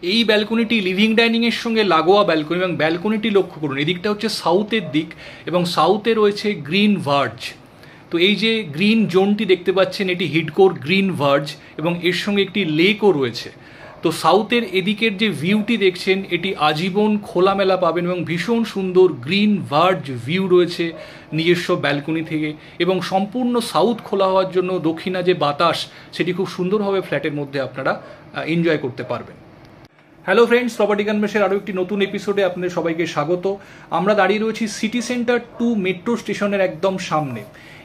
এই ব্যালকনিটি living dining এর সঙ্গে লাগোয়া ব্যালকনি, এবং ব্যালকনিটি লক্ষ্য করুন, এদিকটা হচ্ছে সাউথের দিক এবং সাউথে রয়েছে গ্রিন ভার্জ। তো এই যে গ্রিন জোনটি দেখতে পাচ্ছেন, এটি হিডকোর গ্রিন ভার্জ এবং এর সঙ্গে একটি লেকও রয়েছে। তো সাউথের এদিকের যে ভিউটি দেখছেন, এটি আজীবন খোলামেলা পাবেন এবং ভীষণ সুন্দর গ্রিন ভার্জ ভিউ রয়েছে নিজস্ব ব্যালকনি থেকে, এবং সম্পূর্ণ সাউথ খোলা হওয়ার জন্য দক্ষিণা যে বাতাস সেটি খুব সুন্দরভাবে ফ্ল্যাটের মধ্যে আপনারা এনজয় করতে পারবেন। হ্যালো ফ্রেন্ডস, প্রপার্টি কনভেন্সের আরও একটি নতুন এপিসোডে আপনাদের সবাইকে স্বাগত। আমরা দাঁড়িয়ে রয়েছি সিটি সেন্টার 2 মেট্রো স্টেশনের একদম সামনে।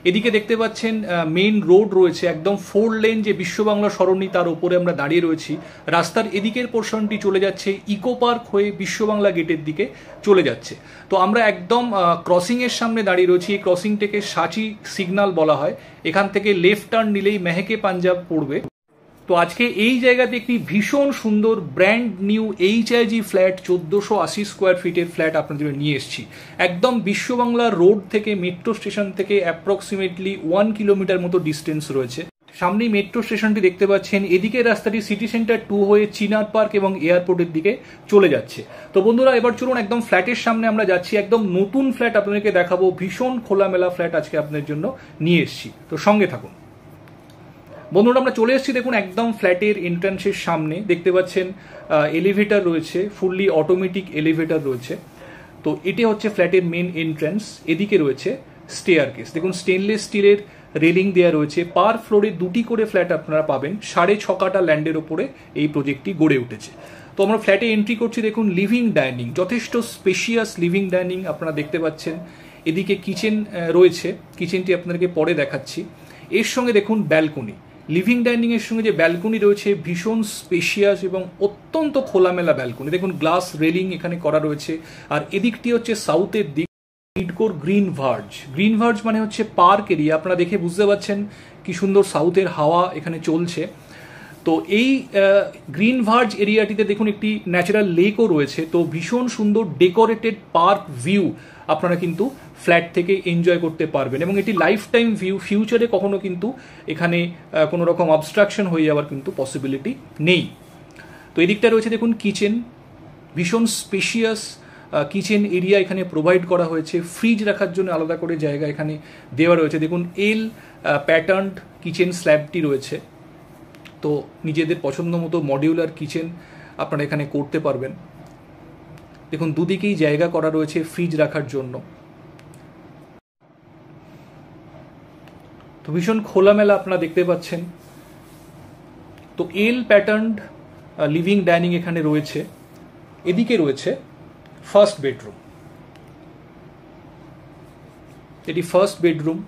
এদিকে দেখতে পাচ্ছেন মেইন রোড রয়েছে, একদম 4 লেন যে বিশ্ববাংলা সরণি তার উপরে আমরা দাঁড়িয়ে রয়েছি। রাস্তার এদিকের পোর্শনটি চলে যাচ্ছে ইকো পার্ক হয়ে বিশ্ববাংলা গেটের দিকে চলে যাচ্ছে। তো আমরা একদম ক্রসিংয়ের সামনে দাঁড়িয়ে রয়েছি। এই ক্রসিংটাকে সাঁচি সিগন্যাল বলা হয়। এখান থেকে লেফট টার্ন নিলেই মেহেকে পাঞ্জাব পড়বে। তো আজকে এই জায়গাতে একটি ভীষণ সুন্দর brand new HIG flat 1480 square ফিটের ফ্ল্যাট আপনাদের জন্য নিয়ে এসেছি। একদম বিশ্ববাংলা রোড থেকে মেট্রো স্টেশন থেকে অ্যাপ্রক্সিমেটলি 1 কিলোমিটার মতো ডিস্টেন্স রয়েছে। সামনেই মেট্রো স্টেশনটি দেখতে পাচ্ছেন। এদিকে রাস্তাটি সিটি সেন্টার 2 হয়ে চিনার পার্ক এবং এয়ারপোর্টের দিকে চলে যাচ্ছে। তো বন্ধুরা, এবার চলুন একদম ফ্ল্যাটের সামনে আমরা যাচ্ছি। একদম নতুন ফ্ল্যাট আপনাদেরকে দেখাবো, ভীষণ খোলামেলা ফ্ল্যাট আজকে আপনাদের জন্য নিয়ে এসেছি। তো সঙ্গে থাকুন বন্ধুরা। আমরা চলে এসেছি, দেখুন একদম ফ্ল্যাটের এন্ট্রান্সের সামনে দেখতে পাচ্ছেন এলিভেটর রয়েছে, ফুললি অটোমেটিক এলিভেটর রয়েছে। তো এটি হচ্ছে ফ্ল্যাটের মেন এন্ট্রান্স। এদিকে রয়েছে স্টেয়ারকেস, দেখুন স্টেনলেস স্টিলের রেলিং দেওয়া রয়েছে। পার ফ্লোরে 2টি করে ফ্ল্যাট আপনারা পাবেন। 6.5 কাঠা ল্যান্ডের ওপরে এই প্রজেক্টটি গড়ে উঠেছে। তো আমরা ফ্ল্যাটে এন্ট্রি করছি, দেখুন লিভিং ডাইনিং, যথেষ্ট স্পেশিয়াস লিভিং ডাইনিং আপনারা দেখতে পাচ্ছেন। এদিকে কিচেন রয়েছে, কিচেনটি আপনাদেরকে পরে দেখাচ্ছি। এর সঙ্গে দেখুন ব্যালকনি, লিভিং ডাইনিং এর সঙ্গে যে ব্যালকনি রয়েছে ভীষণ স্পেশিয়াস এবং অত্যন্ত খোলামেলা ব্যালকনি। দেখুন গ্লাস রেলিং এখানে করা রয়েছে। আর এদিকটি হচ্ছে সাউথের দিক, হিডকোর গ্রিন ভার্জ। গ্রিন ভার্জ মানে হচ্ছে পার্ক এরিয়া। আপনারা দেখে বুঝতে পারছেন কি সুন্দর সাউথের হাওয়া এখানে চলছে। তো এই গ্রিন ভার্জ এরিয়াটিতে দেখুন একটি ন্যাচারাল লেকও রয়েছে। তো ভীষণ সুন্দর ডেকোরেটেড পার্ক ভিউ আপনারা কিন্তু ফ্ল্যাট থেকে এনজয় করতে পারবেন, এবং এটি লাইফ টাইম ভিউ। ফিউচারে কখনো কিন্তু এখানে কোনো রকম অবস্ট্রাকশন হয়ে যাওয়ার কিন্তু পসিবিলিটি নেই। তো এদিকটা রয়েছে দেখুন কিচেন, ভীষণ স্পেশিয়াস কিচেন এরিয়া এখানে প্রোভাইড করা হয়েছে। ফ্রিজ রাখার জন্য আলাদা করে জায়গা এখানে দেওয়া রয়েছে। দেখুন এল প্যাটার্নড কিচেন স্ল্যাবটি রয়েছে। তো নিজেদের পছন্দ মতো মডিউলার কিচেন আপনারা এখানে করতে পারবেন। দেখুন দুদিকেই জায়গা করা রয়েছে ফ্রিজ রাখার জন্য। তো ভীষণ খোলামেলা আপনারা দেখতে পাচ্ছেন। তো এল প্যাটার্নড লিভিং ডাইনিং এখানে রয়েছে। এদিকে রয়েছে ফার্স্ট বেডরুম। এটি ফার্স্ট বেডরুম,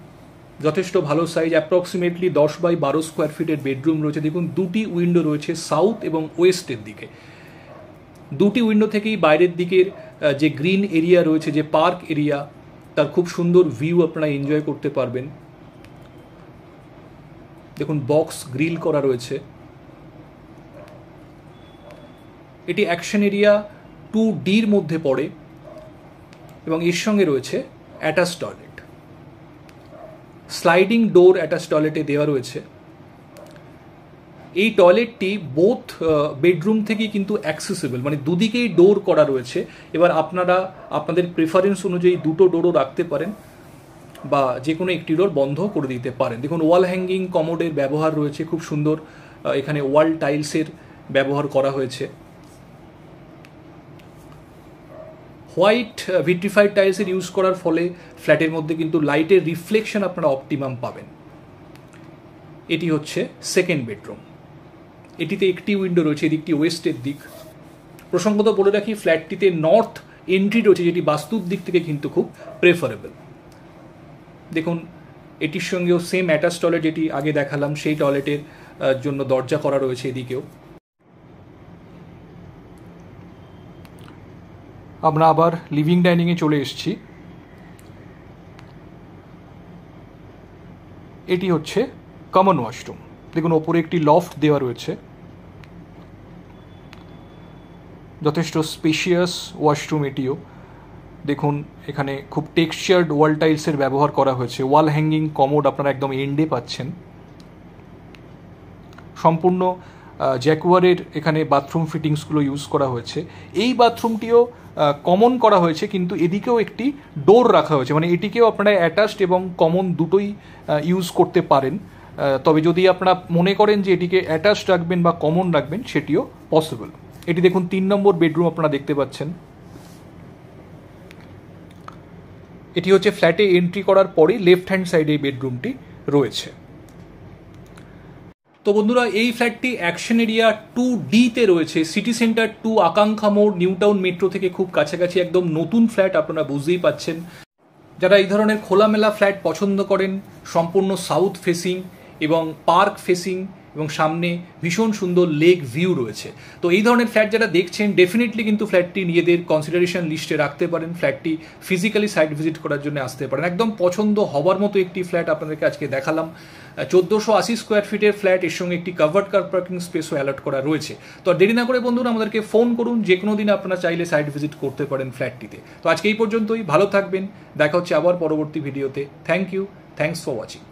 যথেষ্ট ভালো সাইজ, অ্যাপ্রক্সিমেটলি 10x12 স্কোয়ার ফিটের বেডরুম রয়েছে। দেখুন 2টি উইন্ডো রয়েছে সাউথ এবং ওয়েস্টের দিকে। 2টি উইন্ডো থেকেই বাইরের দিকের যে গ্রিন এরিয়া রয়েছে, যে পার্ক এরিয়া, তার খুব সুন্দর ভিউ আপনারা এনজয় করতে পারবেন। দেখুন বক্স গ্রিল করা রয়েছে। এটি অ্যাকশন এরিয়া 2Dর মধ্যে পড়ে এবং এর সঙ্গে রয়েছে attach toilet. Sliding door attach টয়লেটে দেওয়া রয়েছে। এই টয়লেটটি বোথ বেডরুম থেকেই কিন্তু অ্যাক্সেসিবল, মানে দুদিকেই ডোর করা রয়েছে। এবার আপনারা আপনাদের প্রেফারেন্স অনুযায়ী 2টো ডোরও রাখতে পারেন বা যে কোনো একটি ডোর বন্ধ করে দিতে পারেন। দেখুন ওয়াল হ্যাঙ্গিং কমোডের ব্যবহার রয়েছে, খুব সুন্দর এখানে ওয়াল টাইলসের ব্যবহার করা হয়েছে। হোয়াইট ভিট্রিফাইড টাইলসের ইউজ করার ফলে ফ্ল্যাটের মধ্যে কিন্তু লাইটের রিফ্লেকশন আপনারা অপটিমাম পাবেন। এটি হচ্ছে সেকেন্ড বেডরুম। এটিতে একটি উইন্ডো রয়েছে, এদিকটি ওয়েস্টের দিক। প্রসঙ্গত বলে রাখি, ফ্ল্যাটটিতে নর্থ এন্ট্রি রয়েছে, যেটি বাস্তুর দিক থেকে কিন্তু খুব প্রেফারেবল। দেখুন এটির সঙ্গেও সেম অ্যাটাচ টয়লেট যেটি আগে দেখালাম, সেই টয়লেটের জন্য দরজা করা রয়েছে এদিকেও। আমরা আবার লিভিং ডাইনিংয়ে চলে এসেছি। এটি হচ্ছে কমন ওয়াশরুম। দেখুন ওপরে একটি লফট দেওয়া রয়েছে, যথেষ্ট স্পেশিয়াস ওয়াশরুম এটিও। দেখুন এখানে খুব টেক্সচার্ড ওয়াল টাইলসের ব্যবহার করা হয়েছে। ওয়াল হ্যাঙ্গিং কমোড আপনারা একদম এন্ডে পাচ্ছেন। সম্পূর্ণ জ্যাকুয়ারের এখানে বাথরুম ফিটিংসগুলো ইউজ করা হয়েছে। এই বাথরুমটিও কমন করা হয়েছে, কিন্তু এদিকেও একটি ডোর রাখা হয়েছে, মানে এটিকেও আপনারা অ্যাটাচড এবং কমন দুটোই ইউজ করতে পারেন। তবে যদি আপনারা মনে করেন যে এটিকে অ্যাটাচড রাখবেন বা কমন রাখবেন, সেটিও পসিবল। এটি দেখুন 3 নম্বর বেডরুম আপনারা দেখতে পাচ্ছেন। এটি হচ্ছে ফ্ল্যাটে এন্ট্রি করার পরেই লেফট হ্যান্ড সাইডে এই বেডরুমটি রয়েছে। তো বন্ধুরা, এই ফ্ল্যাটটি অ্যাকশন এরিয়া 2D-তে রয়েছে, সিটি সেন্টার 2 আকাঙ্ক্ষা মোড়, নিউ টাউন মেট্রো থেকে খুব কাছাকাছি। একদম নতুন ফ্ল্যাট, আপনারা বুঝতেই পাচ্ছেন। যারা এই ধরনের খোলামেলা ফ্ল্যাট পছন্দ করেন, সম্পূর্ণ সাউথ ফেসিং এবং পার্ক ফেসিং এবং সামনে ভীষণ সুন্দর লেক ভিউ রয়েছে, তো এই ধরনের ফ্ল্যাট যারা দেখছেন ডেফিনেটলি কিন্তু ফ্ল্যাটটি নিজেদের কনসিডারেশন লিস্টে রাখতে পারেন। ফ্ল্যাটটি ফিজিক্যালি সাইট ভিজিট করার জন্য আসতে পারেন। একদম পছন্দ হবার মতো একটি ফ্ল্যাট আপনাদেরকে আজকে দেখালাম। 1480 স্কোয়ার ফিটের ফ্ল্যাট, এর সঙ্গে একটি কাভার্ড কার পার্কিং স্পেসও অ্যালট করা রয়েছে। তো আর দেরি না করে বন্ধুরা আমাদেরকে ফোন করুন, যে কোনো দিন আপনারা চাইলে সাইট ভিজিট করতে পারেন ফ্ল্যাটটিতে। তো আজকে এই পর্যন্তই, ভালো থাকবেন, দেখা হচ্ছে আবার পরবর্তী ভিডিওতে। Thank you, thanks for watching.